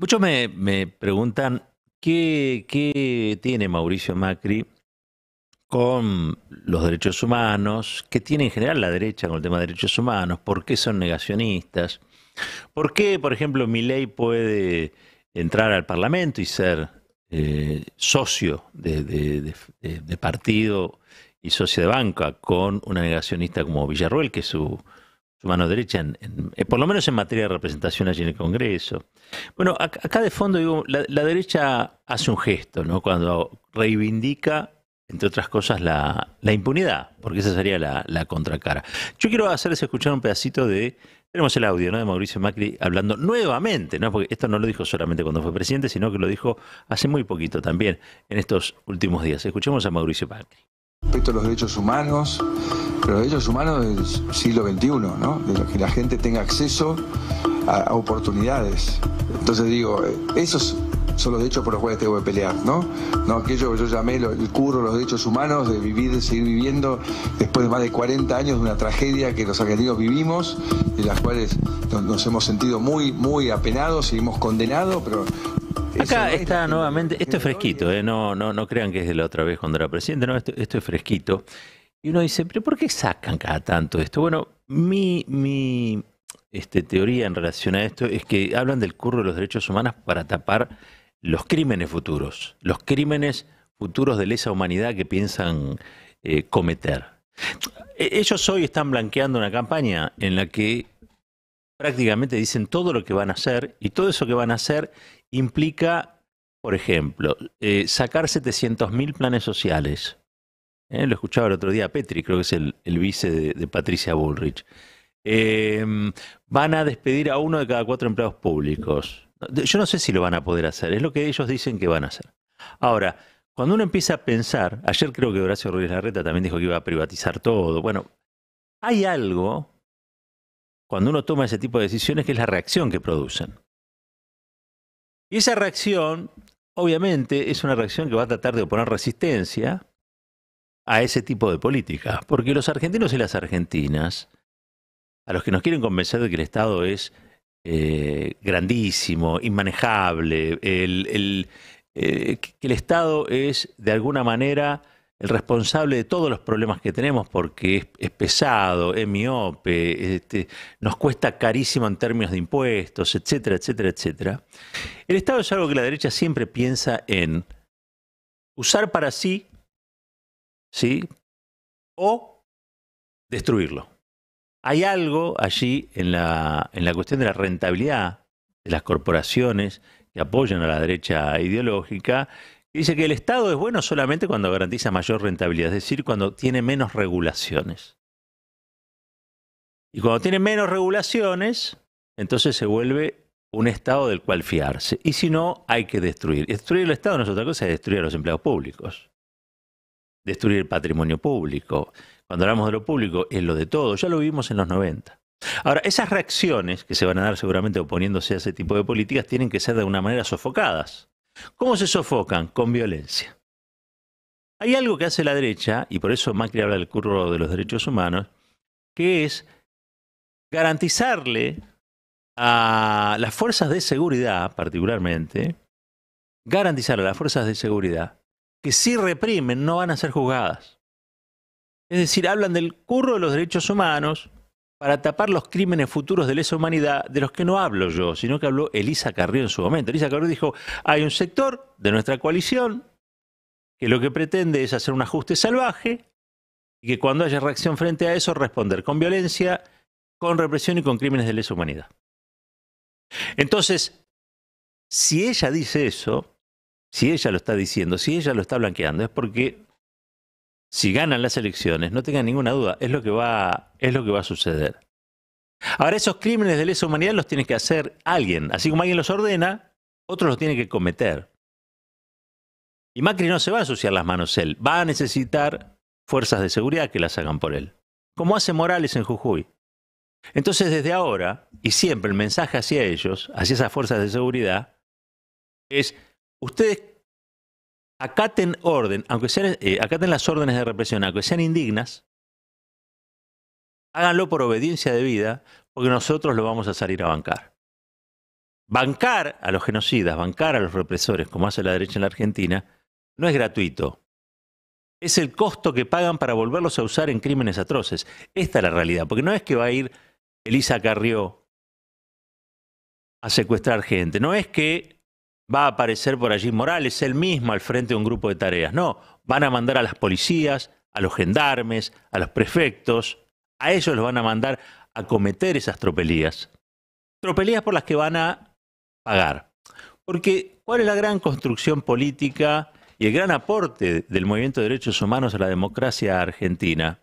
Muchos me preguntan qué tiene Mauricio Macri con los derechos humanos, qué tiene en general la derecha con el tema de derechos humanos, por qué son negacionistas, por qué, por ejemplo, Milei puede entrar al Parlamento y ser socio de partido y socio de banca con una negacionista como Villarroel, que es su mano derecha, por lo menos en materia de representación allí en el Congreso. Bueno, acá de fondo digo, la derecha hace un gesto, ¿no? Cuando reivindica, entre otras cosas, la impunidad, porque esa sería la contracara. Yo quiero hacerles escuchar un pedacito de, tenemos el audio, ¿no? De Mauricio Macri hablando nuevamente, ¿no? Porque esto no lo dijo solamente cuando fue presidente, sino que lo dijo hace muy poquito también, en estos últimos días. Escuchemos a Mauricio Macri. Respecto a los derechos humanos, pero los derechos humanos del siglo XXI, ¿no? De que la gente tenga acceso a oportunidades. Entonces digo, esos son los derechos por los cuales tengo que pelear, ¿no? No aquello que yo llamé el curro, los derechos humanos, de vivir, de seguir viviendo después de más de 40 años de una tragedia que los argentinos vivimos, de las cuales nos hemos sentido muy apenados, seguimos condenados, pero acá está nuevamente, esto es fresquito, no crean que es de la otra vez cuando era presidente, no, esto es fresquito. Y uno dice, ¿pero por qué sacan cada tanto esto? Bueno, mi teoría en relación a esto es que hablan del curro de los derechos humanos para tapar los crímenes futuros de lesa humanidad que piensan cometer. Ellos hoy están blanqueando una campaña en la que prácticamente dicen todo lo que van a hacer, y todo eso que van a hacer implica, por ejemplo, sacar 700.000 planes sociales. Lo escuchaba el otro día a Petri, creo que es el vice de Patricia Bullrich. Van a despedir a 1 de cada 4 empleados públicos. Yo no sé si lo van a poder hacer, es lo que ellos dicen que van a hacer. Ahora, cuando uno empieza a pensar, ayer creo que Horacio Rodríguez Larreta también dijo que iba a privatizar todo. Bueno, hay algo, cuando uno toma ese tipo de decisiones, que es la reacción que producen. Y esa reacción, obviamente, es una reacción que va a tratar de oponer resistencia a ese tipo de política. Porque los argentinos y las argentinas, a los que nos quieren convencer de que el Estado es grandísimo, inmanejable, que el Estado es de alguna manera el responsable de todos los problemas que tenemos porque es pesado, es miope, nos cuesta carísimo en términos de impuestos, etcétera, etcétera, etcétera. El Estado es algo que la derecha siempre piensa en usar para sí, ¿sí? O destruirlo. Hay algo allí en la cuestión de la rentabilidad de las corporaciones que apoyan a la derecha ideológica, que dice que el Estado es bueno solamente cuando garantiza mayor rentabilidad, es decir, cuando tiene menos regulaciones. Y cuando tiene menos regulaciones, entonces se vuelve un Estado del cual fiarse. Y si no, hay que destruir. Y destruir el Estado no es otra cosa, es destruir a los empleados públicos. Destruir el patrimonio público. Cuando hablamos de lo público, es lo de todo. Ya lo vimos en los 90. Ahora, esas reacciones que se van a dar seguramente oponiéndose a ese tipo de políticas tienen que ser de alguna manera sofocadas. ¿Cómo se sofocan? Con violencia. Hay algo que hace la derecha, y por eso Macri habla del curro de los derechos humanos, que es garantizarle a las fuerzas de seguridad, particularmente, garantizarle a las fuerzas de seguridad que si reprimen no van a ser juzgadas. Es decir, hablan del curro de los derechos humanos para tapar los crímenes futuros de lesa humanidad, de los que no hablo yo, sino que habló Elisa Carrió en su momento. Elisa Carrió dijo, hay un sector de nuestra coalición que lo que pretende es hacer un ajuste salvaje y que cuando haya reacción frente a eso, responder con violencia, con represión y con crímenes de lesa humanidad. Entonces, si ella dice eso, si ella lo está diciendo, si ella lo está blanqueando, es porque si ganan las elecciones, no tengan ninguna duda, es lo que va a suceder. Ahora, esos crímenes de lesa humanidad los tiene que hacer alguien. Así como alguien los ordena, otros los tiene que cometer. Y Macri no se va a ensuciar las manos él. Va a necesitar fuerzas de seguridad que las hagan por él. Como hace Morales en Jujuy. Entonces, desde ahora, y siempre el mensaje hacia ellos, hacia esas fuerzas de seguridad, es, ustedes acaten orden, aunque sean, acaten las órdenes de represión, aunque sean indignas, háganlo por obediencia debida, porque nosotros lo vamos a salir a bancar. bancar a los genocidas, bancar a los represores, como hace la derecha en la Argentina, no es gratuito. Es el costo que pagan para volverlos a usar en crímenes atroces. Esta es la realidad, porque no es que va a ir Elisa Carrió a secuestrar gente, no es que va a aparecer por allí Morales, él mismo al frente de un grupo de tareas, no, van a mandar a las policías, a los gendarmes, a los prefectos, a ellos los van a mandar a cometer esas tropelías. Tropelías por las que van a pagar. Porque, ¿cuál es la gran construcción política y el gran aporte del movimiento de derechos humanos a la democracia argentina?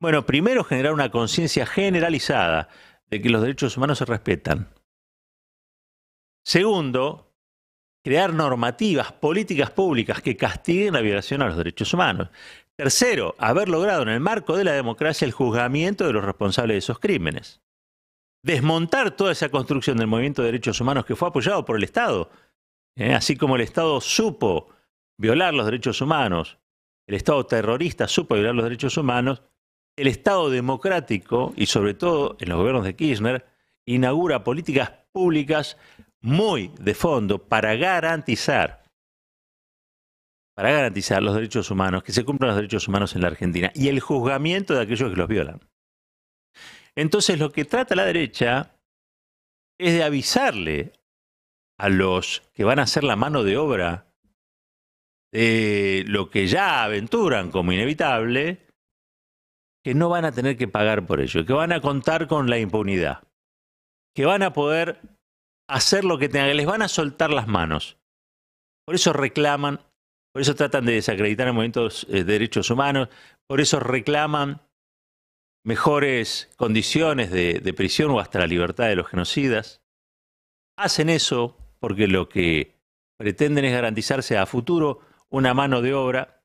Bueno, primero, generar una conciencia generalizada de que los derechos humanos se respetan. Segundo, crear normativas, políticas públicas que castiguen la violación a los derechos humanos. Tercero, haber logrado en el marco de la democracia el juzgamiento de los responsables de esos crímenes. Desmontar toda esa construcción del movimiento de derechos humanos que fue apoyado por el Estado. Así como el Estado supo violar los derechos humanos, el Estado terrorista supo violar los derechos humanos, el Estado democrático, y sobre todo en los gobiernos de Kirchner, inaugura políticas públicas muy de fondo para garantizar los derechos humanos, que se cumplan los derechos humanos en la Argentina, y el juzgamiento de aquellos que los violan. Entonces, lo que trata la derecha es de avisarle a los que van a hacer la mano de obra de lo que ya aventuran como inevitable, que no van a tener que pagar por ello, que van a contar con la impunidad, que van a poder hacer lo que tengan, que les van a soltar las manos. Por eso reclaman, por eso tratan de desacreditar el movimiento de derechos humanos, por eso reclaman mejores condiciones de prisión o hasta la libertad de los genocidas. Hacen eso porque lo que pretenden es garantizarse a futuro una mano de obra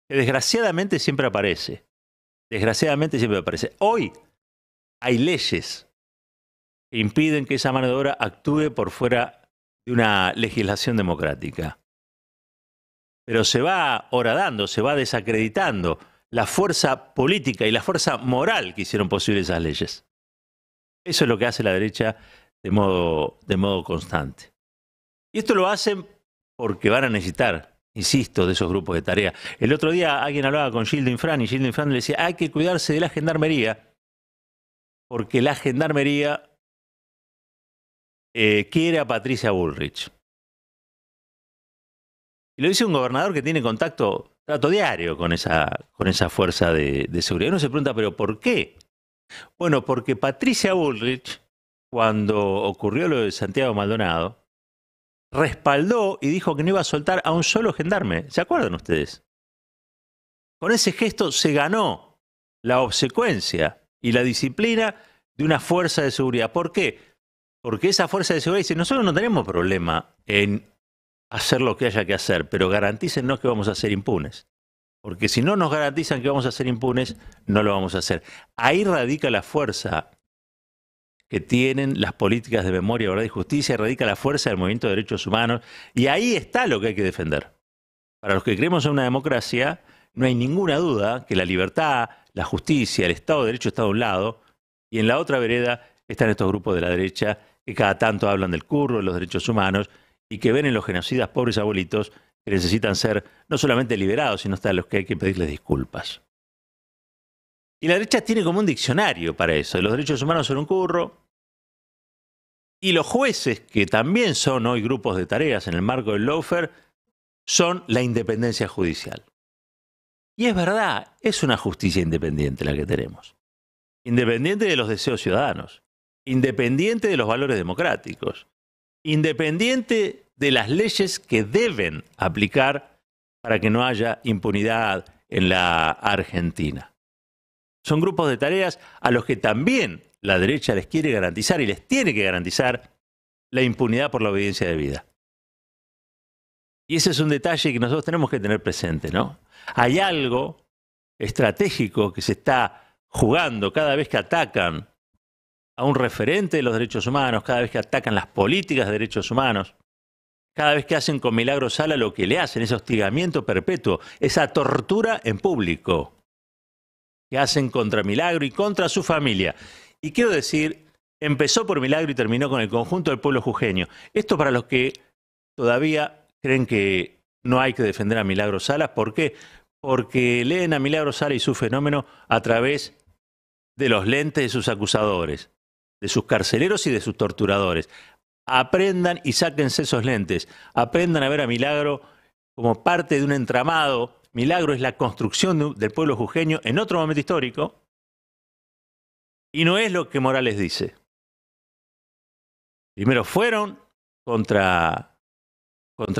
que desgraciadamente siempre aparece. Desgraciadamente siempre aparece. Hoy hay leyes que impiden que esa mano de obra actúe por fuera de una legislación democrática. Pero se va horadando, se va desacreditando la fuerza política y la fuerza moral que hicieron posible esas leyes. Eso es lo que hace la derecha de modo constante. Y esto lo hacen porque van a necesitar, insisto, de esos grupos de tarea. El otro día alguien hablaba con Gildo Infran y Gildo Infran le decía, hay que cuidarse de la gendarmería, porque la gendarmería quiere a Patricia Bullrich. Y lo dice un gobernador que tiene trato diario con esa fuerza de seguridad. Uno se pregunta, ¿pero por qué? Bueno, porque Patricia Bullrich, cuando ocurrió lo de Santiago Maldonado, respaldó y dijo que no iba a soltar a un solo gendarme. ¿Se acuerdan ustedes? Con ese gesto se ganó la obsecuencia y la disciplina de una fuerza de seguridad. ¿Por qué? Porque esa fuerza de seguridad dice, nosotros no tenemos problema en hacer lo que haya que hacer, pero garantícennos que vamos a ser impunes. Porque si no nos garantizan que vamos a ser impunes, no lo vamos a hacer. Ahí radica la fuerza que tienen las políticas de memoria, verdad y justicia, radica la fuerza del movimiento de derechos humanos, y ahí está lo que hay que defender. Para los que creemos en una democracia, no hay ninguna duda que la libertad, la justicia, el Estado de Derecho está de un lado, y en la otra vereda están estos grupos de la derecha que cada tanto hablan del curro, de los derechos humanos, y que ven en los genocidas pobres abuelitos que necesitan ser no solamente liberados, sino hasta a los que hay que pedirles disculpas. Y la derecha tiene como un diccionario para eso. Los derechos humanos son un curro. Y los jueces, que también son hoy grupos de tareas en el marco del lawfare, son la independencia judicial. Y es verdad, es una justicia independiente la que tenemos. Independiente de los deseos ciudadanos. Independiente de los valores democráticos. Independiente de las leyes que deben aplicar para que no haya impunidad en la Argentina. Son grupos de tareas a los que también la derecha les quiere garantizar y les tiene que garantizar la impunidad por la obediencia debida. Y ese es un detalle que nosotros tenemos que tener presente, ¿no? Hay algo estratégico que se está jugando cada vez que atacan a un referente de los derechos humanos, cada vez que atacan las políticas de derechos humanos, cada vez que hacen con Milagro Sala lo que le hacen, ese hostigamiento perpetuo, esa tortura en público que hacen contra Milagro y contra su familia. Y quiero decir empezó por Milagro y terminó con el conjunto del pueblo jujeño. Esto para los que todavía creen que no hay que defender a Milagro Sala. ¿Por qué? Porque leen a Milagro Sala y su fenómeno a través de los lentes de sus acusadores, de sus carceleros y de sus torturadores. Aprendan y sáquense esos lentes. Aprendan a ver a Milagro como parte de un entramado. Milagro es la construcción del pueblo jujeño en otro momento histórico y no es lo que Morales dice. Primero fueron contra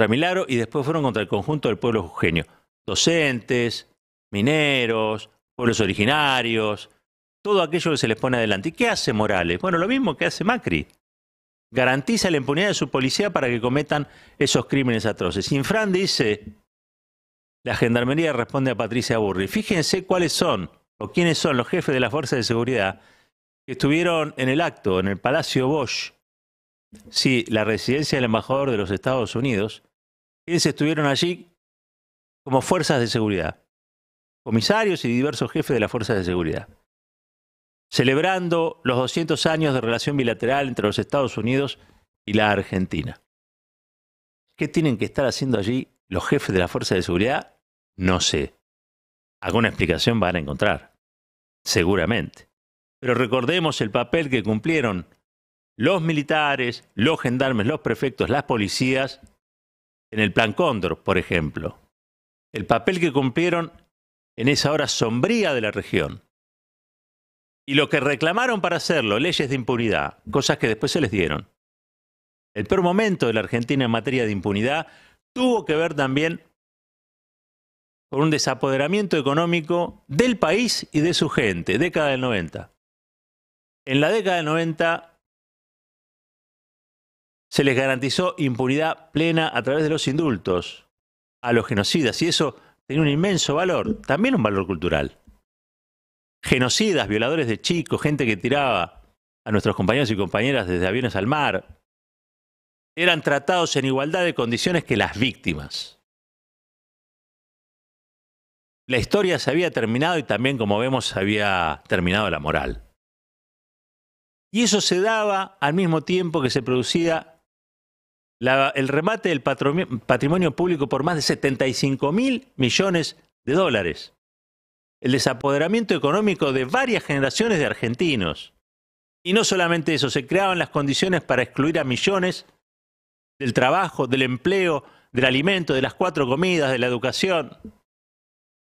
Milagro y después fueron contra el conjunto del pueblo jujeño. Docentes, mineros, pueblos originarios, todo aquello que se les pone adelante. ¿Y qué hace Morales? Bueno, lo mismo que hace Macri. Garantiza la impunidad de su policía para que cometan esos crímenes atroces. Infran dice, la Gendarmería responde a Patricia Burri. Fíjense cuáles son, o quiénes son los jefes de las fuerzas de seguridad que estuvieron en el acto, en el Palacio Bosch. Sí, la residencia del embajador de los Estados Unidos. Quienes estuvieron allí como fuerzas de seguridad. Comisarios y diversos jefes de las fuerzas de seguridad. Celebrando los 200 años de relación bilateral entre los Estados Unidos y la Argentina. ¿Qué tienen que estar haciendo allí los jefes de la fuerza de seguridad? No sé. Alguna explicación van a encontrar. Seguramente. Pero recordemos el papel que cumplieron los militares, los gendarmes, los prefectos, las policías en el Plan Cóndor, por ejemplo. El papel que cumplieron en esa hora sombría de la región. Y lo que reclamaron para hacerlo, leyes de impunidad, cosas que después se les dieron. El peor momento de la Argentina en materia de impunidad tuvo que ver también con un desapoderamiento económico del país y de su gente, década del 90. En la década del 90 se les garantizó impunidad plena a través de los indultos a los genocidas, y eso tenía un inmenso valor, también un valor cultural. Genocidas, violadores de chicos, gente que tiraba a nuestros compañeros y compañeras desde aviones al mar, eran tratados en igualdad de condiciones que las víctimas. La historia se había terminado y también, como vemos, se había terminado la moral. Y eso se daba al mismo tiempo que se producía el remate del patrimonio público por más de 75.000 millones de dólares. El desapoderamiento económico de varias generaciones de argentinos. Y no solamente eso, se creaban las condiciones para excluir a millones del trabajo, del empleo, del alimento, de las 4 comidas, de la educación.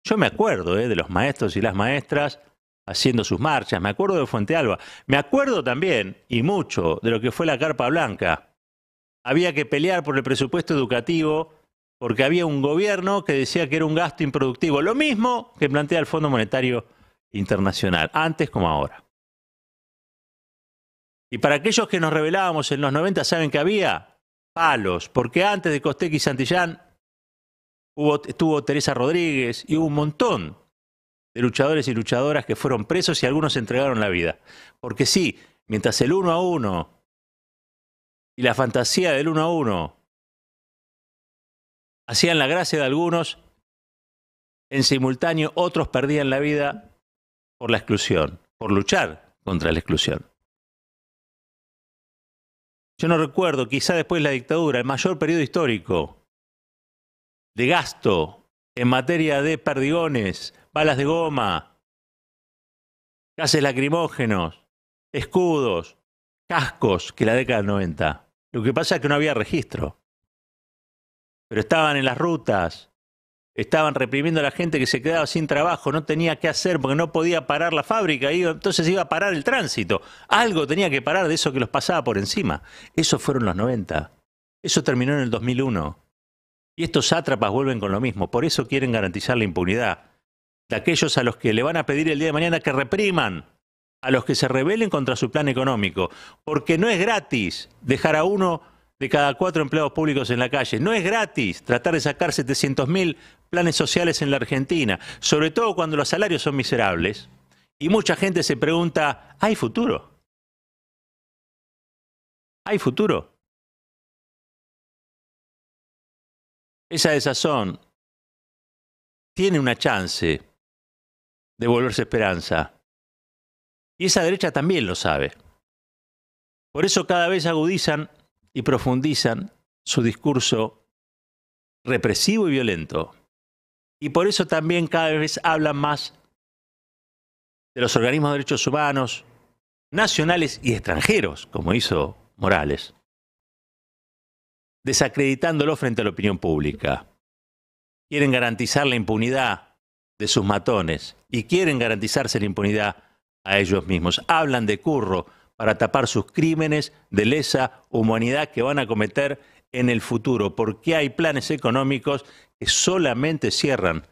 Yo me acuerdo de los maestros y las maestras haciendo sus marchas, me acuerdo de Fuente Alba, me acuerdo también, y mucho, de lo que fue la Carpa Blanca. Había que pelear por el presupuesto educativo porque había un gobierno que decía que era un gasto improductivo, lo mismo que plantea el Fondo Monetario Internacional, antes como ahora. Y para aquellos que nos rebelábamos en los 90, ¿saben que había? Palos, porque antes de Costec y Santillán estuvo Teresa Rodríguez y hubo un montón de luchadores y luchadoras que fueron presos y algunos entregaron la vida. Porque sí, mientras el 1 a 1 y la fantasía del 1 a 1 hacían la gracia de algunos, en simultáneo otros perdían la vida por la exclusión, por luchar contra la exclusión. Yo no recuerdo, quizá después de la dictadura, el mayor periodo histórico de gasto en materia de perdigones, balas de goma, gases lacrimógenos, escudos, cascos, que la década del 90. Lo que pasa es que no había registro. Pero estaban en las rutas, estaban reprimiendo a la gente que se quedaba sin trabajo, no tenía qué hacer porque no podía parar la fábrica, y entonces iba a parar el tránsito. Algo tenía que parar de eso que los pasaba por encima. Eso fueron los 90. Eso terminó en el 2001. Y estos sátrapas vuelven con lo mismo. Por eso quieren garantizar la impunidad de aquellos a los que le van a pedir el día de mañana que repriman, a los que se rebelen contra su plan económico. Porque no es gratis dejar a 1 de cada 4 empleados públicos en la calle. No es gratis tratar de sacar 700.000 planes sociales en la Argentina, sobre todo cuando los salarios son miserables. Y mucha gente se pregunta, ¿hay futuro? ¿Hay futuro? Esa desazón tiene una chance de volverse esperanza. Y esa derecha también lo sabe. Por eso cada vez agudizan y profundizan su discurso represivo y violento. Y por eso también cada vez hablan más de los organismos de derechos humanos, nacionales y extranjeros, como hizo Morales, desacreditándolo frente a la opinión pública. Quieren garantizar la impunidad de sus matones y quieren garantizarse la impunidad a ellos mismos. Hablan de Curro para tapar sus crímenes de lesa humanidad que van a cometer en el futuro, porque hay planes económicos que solamente cierran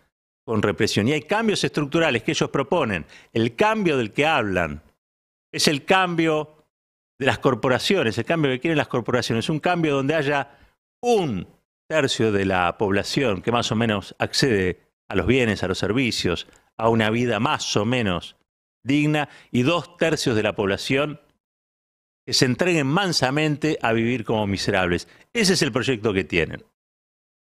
con represión. Y hay cambios estructurales que ellos proponen. El cambio del que hablan es el cambio de las corporaciones, el cambio que quieren las corporaciones, un cambio donde haya 1/3 de la población que más o menos accede a los bienes, a los servicios, a una vida más o menos digna, y 2/3 de la población que se entreguen mansamente a vivir como miserables. Ese es el proyecto que tienen.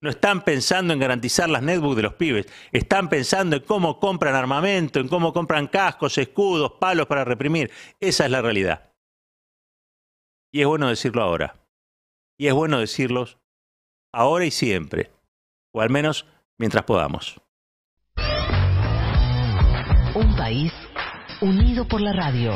No están pensando en garantizar las netbooks de los pibes, están pensando en cómo compran armamento, en cómo compran cascos, escudos, palos para reprimir. Esa es la realidad. Y es bueno decirlo ahora. Y es bueno decirlos ahora y siempre, o al menos mientras podamos. Un país unido por la radio.